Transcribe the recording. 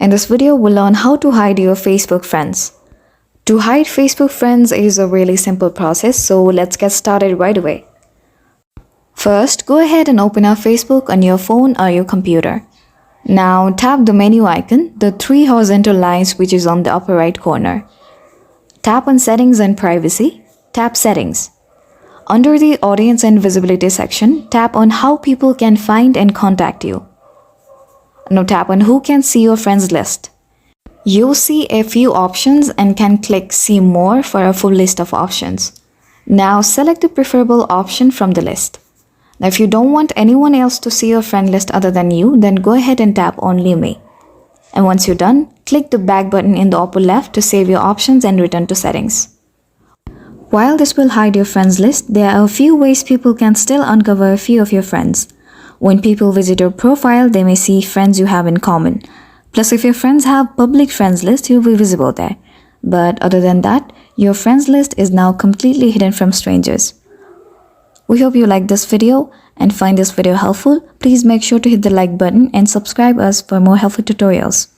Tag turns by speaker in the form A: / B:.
A: In this video, we'll learn how to hide your Facebook friends. To hide Facebook friends is a really simple process, so let's get started right away. First, go ahead and open up Facebook on your phone or your computer. Now tap the menu icon, the three horizontal lines which is on the upper right corner. Tap on Settings and Privacy. Tap Settings. Under the Audience and Visibility section, tap on How people can find and contact you. Now tap on Who can see your friends list. You'll see a few options and can click See More for a full list of options. Now select the preferable option from the list. Now if you don't want anyone else to see your friend list other than you, then go ahead and tap Only Me. And once you're done, click the back button in the upper left to save your options and return to settings. While this will hide your friends list, there are a few ways people can still uncover a few of your friends. When people visit your profile, they may see friends you have in common. Plus, if your friends have public friends list, you'll be visible there. But other than that, your friends list is now completely hidden from strangers. We hope you liked this video and find this video helpful. Please make sure to hit the like button and subscribe us for more helpful tutorials.